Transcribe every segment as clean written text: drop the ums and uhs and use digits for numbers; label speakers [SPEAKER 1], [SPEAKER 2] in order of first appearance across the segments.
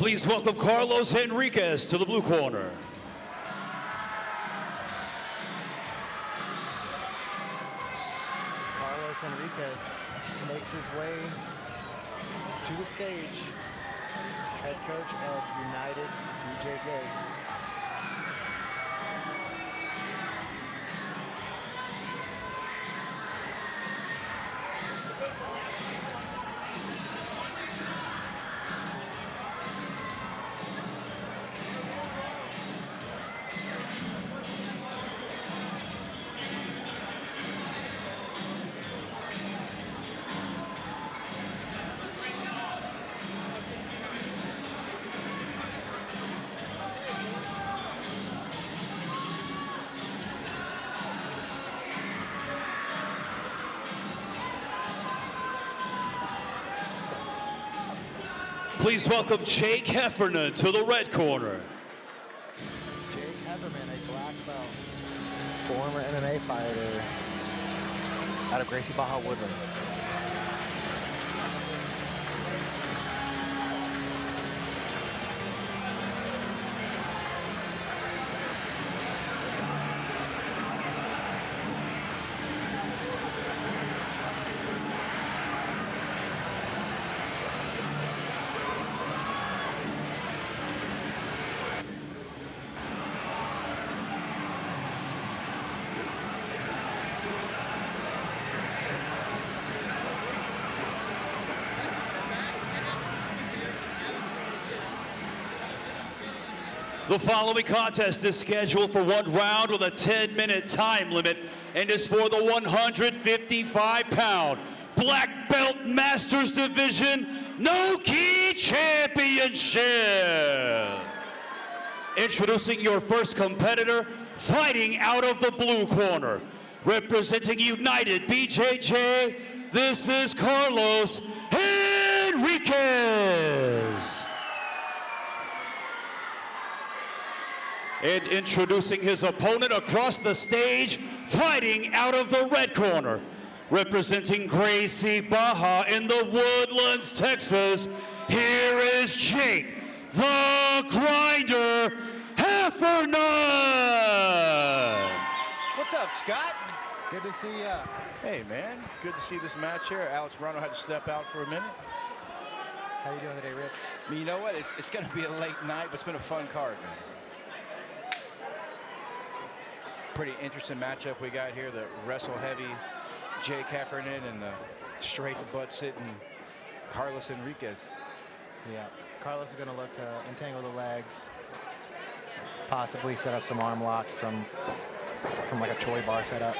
[SPEAKER 1] Please welcome Carlos Henriquez to the blue corner.
[SPEAKER 2] Carlos Henriquez makes his way to the stage. Head coach of United BJJ.
[SPEAKER 1] Please welcome Jake Heffernan to the red corner.
[SPEAKER 2] Jake Heffernan, a black belt, former MMA fighter out of Gracie Baja Woodlands.
[SPEAKER 1] The following contest is scheduled for one round with a 10-minute time limit and is for the 155-pound Black Belt Masters Division No-Gi Championship. Introducing your first competitor, fighting out of the blue corner, representing United BJJ, this is Carlos Henriquez. And introducing his opponent across the stage, fighting out of the red corner, representing Gracie Baja in the Woodlands, Texas, here is Jake, the Grinder Heffernan.
[SPEAKER 3] What's up, Scott?
[SPEAKER 2] Good to see ya.
[SPEAKER 3] Hey, man. Good to see this match here. Alex Morano had to step out for a minute.
[SPEAKER 2] How you doing today, Rich?
[SPEAKER 3] I mean, you know what? It's going to be a late night, but it's been a fun card, man. Pretty interesting matchup we got here. The wrestle heavy Jake Heffernan and the straight to butt sitting Carlos Henriquez.
[SPEAKER 2] Yeah, Carlos is going to look to entangle the legs, possibly set up some arm locks from like a Choi bar setup.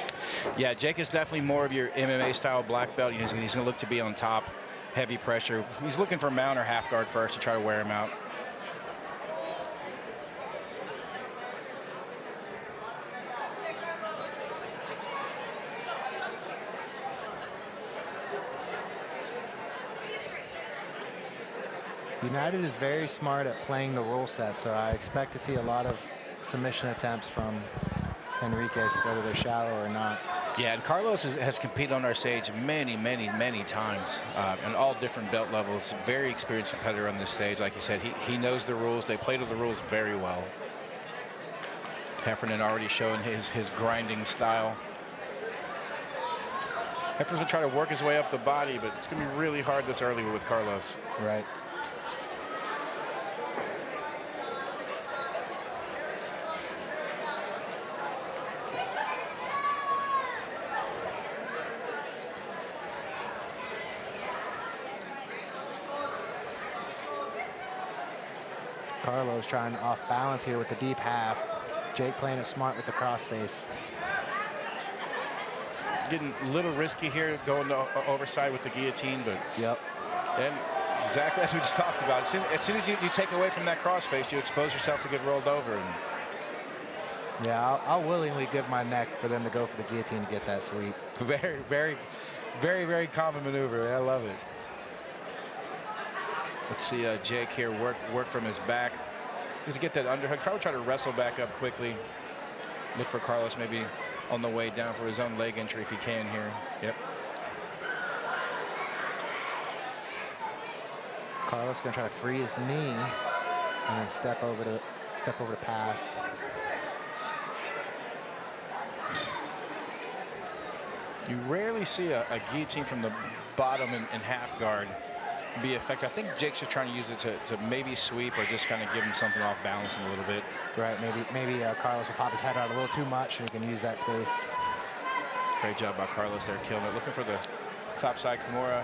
[SPEAKER 3] Yeah, Jake is definitely more of your MMA style black belt. He's going to look to be on top, heavy pressure. He's looking for mount or half guard first to try to wear him out.
[SPEAKER 2] United is very smart at playing the rule set, so I expect to see a lot of submission attempts from Henriquez, whether they're shallow or not.
[SPEAKER 3] Yeah, and Carlos has competed on our stage many times, on all different belt levels. Very experienced competitor on this stage. Like you said, he knows the rules. They play to the rules very well. Heffernan already showing his grinding style. Heffernan's gonna try to work his way up the body, but it's gonna be really hard this early with Carlos.
[SPEAKER 2] Right. Carlos trying off balance here with the deep half. Jake playing it smart with the crossface.
[SPEAKER 3] Getting a little risky here, going to overside with the guillotine, but
[SPEAKER 2] yep.
[SPEAKER 3] And exactly as we just talked about, as soon as you take away from that crossface, you expose yourself to get rolled over. And
[SPEAKER 2] yeah, I'll willingly give my neck for them to go for the guillotine to get that sweep.
[SPEAKER 3] Very common maneuver. I love it. Let's see Jake here work from his back. Just get that underhook. Probably try to wrestle back up quickly. Look for Carlos maybe on the way down for his own leg entry if he can here. Yep.
[SPEAKER 2] Carlos gonna try to free his knee. and then step over to pass.
[SPEAKER 3] You rarely see a guillotine from the bottom in half guard be effective. I think Jake's just trying to use it to maybe sweep or just kind of give him something off balance a little bit.
[SPEAKER 2] Right, maybe Carlos will pop his head out a little too much and he can use that space.
[SPEAKER 3] Great job by Carlos there, killing it. Looking for the top side Kimura.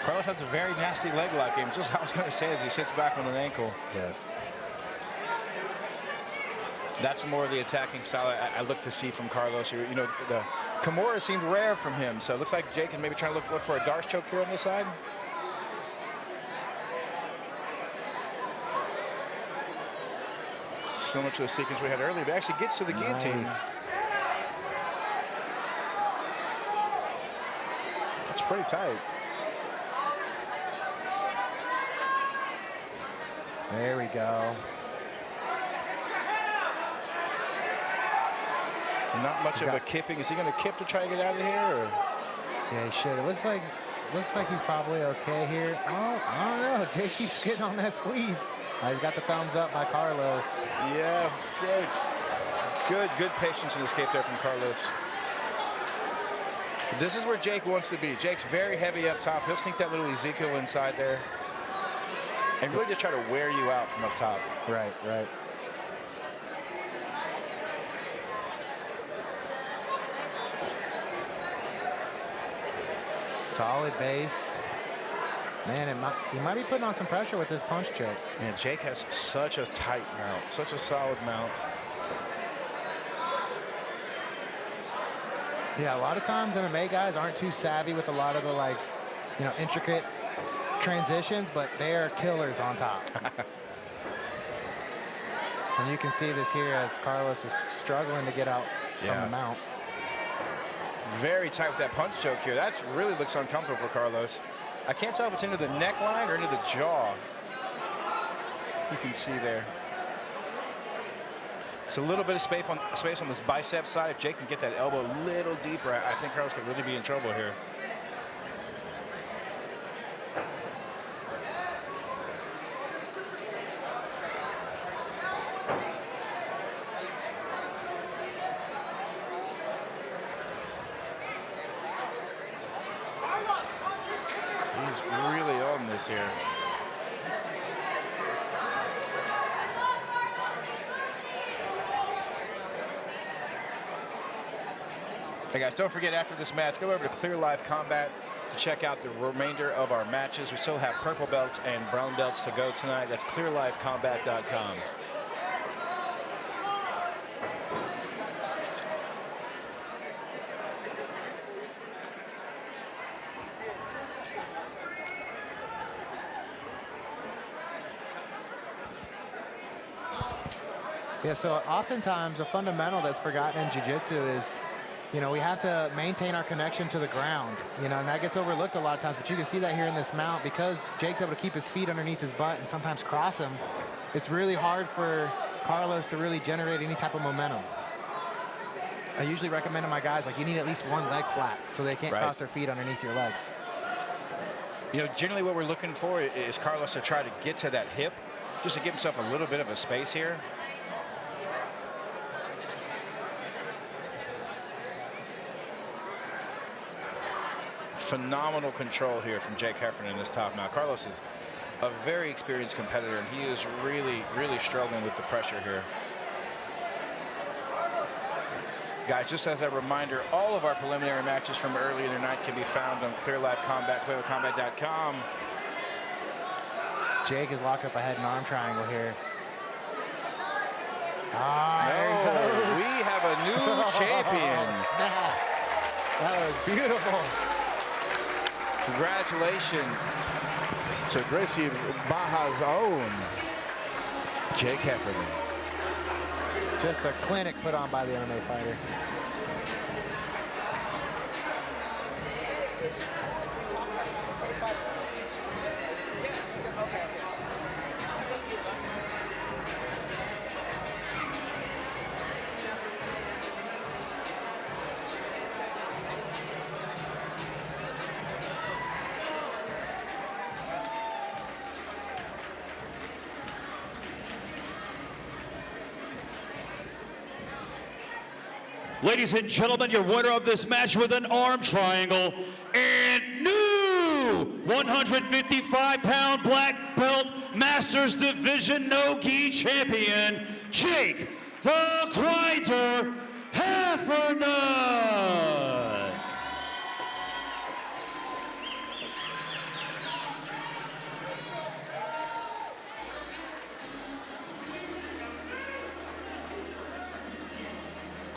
[SPEAKER 3] Carlos has a very nasty leg lock game. Just what I was going to say as he sits back on an ankle.
[SPEAKER 2] Yes.
[SPEAKER 3] That's more of the attacking style I look to see from Carlos. You know, the Kimura seemed rare from him, so it looks like Jake is maybe trying to look for a Darce choke here on this side. Similar to the sequence we had earlier, but actually gets to the guillotine.
[SPEAKER 2] Nice.
[SPEAKER 3] That's pretty tight.
[SPEAKER 2] There we go.
[SPEAKER 3] Not much of a kipping. Is he going to kip to try to get out of here? Or?
[SPEAKER 2] Yeah, he should. It looks like he's probably okay here. Oh, I don't know. Jake keeps getting on that squeeze. He's got the thumbs up by Carlos.
[SPEAKER 3] Yeah, good patience and escape there from Carlos. This is where Jake wants to be. Jake's very heavy up top. He'll sneak that little Ezekiel inside there and really just try to wear you out from up top.
[SPEAKER 2] Right. Solid base. Man, he might be putting on some pressure with this punch choke.
[SPEAKER 3] Man, Jake has such a tight mount, such a solid mount.
[SPEAKER 2] Yeah, a lot of times MMA guys aren't too savvy with a lot of the intricate transitions, but they are killers on top. And you can see this here as Carlos is struggling to get out from the mount.
[SPEAKER 3] Very tight with that punch choke here. That really looks uncomfortable for Carlos. I can't tell if it's into the neckline or into the jaw. You can see there. It's a little bit of space on this bicep side. If Jake can get that elbow a little deeper, I think Carlos could really be in trouble here. Here. Hey guys, don't forget after this match, go over to Clear Live Combat to check out the remainder of our matches. We still have purple belts and brown belts to go tonight. That's clearlivecombat.com.
[SPEAKER 2] Yeah, so oftentimes a fundamental that's forgotten in jiu-jitsu is, we have to maintain our connection to the ground, and that gets overlooked a lot of times. But you can see that here in this mount because Jake's able to keep his feet underneath his butt and sometimes cross him. It's really hard for Carlos to really generate any type of momentum. I usually recommend to my guys, you need at least one leg flat so they can't cross their feet underneath your legs.
[SPEAKER 3] Generally what we're looking for is Carlos to try to get to that hip just to give himself a little bit of a space here. Phenomenal control here from Jake Heffernan in this top mount. Carlos is a very experienced competitor, and he is really, really struggling with the pressure here. Guys, just as a reminder, all of our preliminary matches from earlier tonight can be found on Clear Live Combat, clearlivecombat.com.
[SPEAKER 2] Jake is locked up a head and arm triangle here.
[SPEAKER 3] There he goes. We have a new champion.
[SPEAKER 2] Snap. That was beautiful.
[SPEAKER 3] Congratulations to Gracie Baja's own Jake Heffernan.
[SPEAKER 2] Just a clinic put on by the MMA fighter.
[SPEAKER 1] Ladies and gentlemen, your winner of this match with an arm triangle and new 155-pound black belt Masters Division no-gi champion, Jake the Grinder Heffernan.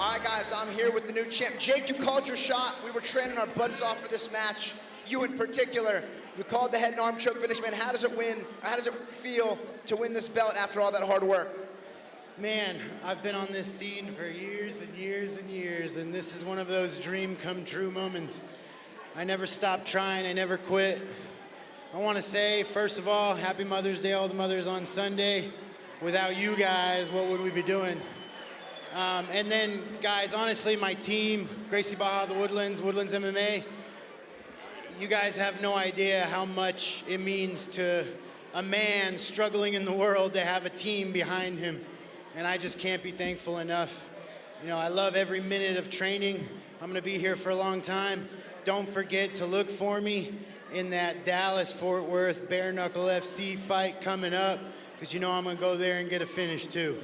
[SPEAKER 4] All right, guys, I'm here with the new champ. Jake, you called your shot. We were training our butts off for this match. You in particular, you called the head and arm choke finish, man. How does it feel to win this belt after all that hard work?
[SPEAKER 5] Man, I've been on this scene for years and years and years, and this is one of those dream come true moments. I never stopped trying, I never quit. I want to say, first of all, happy Mother's Day, all the mothers on Sunday. Without you guys, what would we be doing? And then, guys, honestly, my team, Gracie Baja, the Woodlands MMA, you guys have no idea how much it means to a man struggling in the world to have a team behind him. And I just can't be thankful enough. You know, I love every minute of training. I'm gonna be here for a long time. Don't forget to look for me in that Dallas-Fort Worth Bare Knuckle FC fight coming up, because you know I'm gonna go there and get a finish too.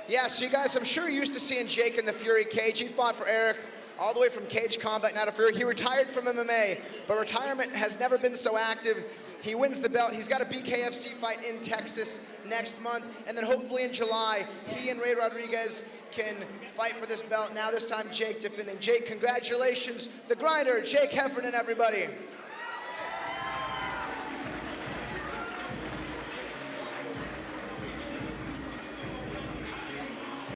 [SPEAKER 4] Yeah, so you guys, I'm sure you're used to seeing Jake in the Fury cage. He fought for Eric all the way from cage combat, now to Fury. He retired from MMA, but retirement has never been so active. He wins the belt. He's got a BKFC fight in Texas next month, and then hopefully in July, he and Ray Rodriguez can fight for this belt. Now this time, Jake defending. Jake, congratulations. The Grinder, Jake Heffernan, everybody.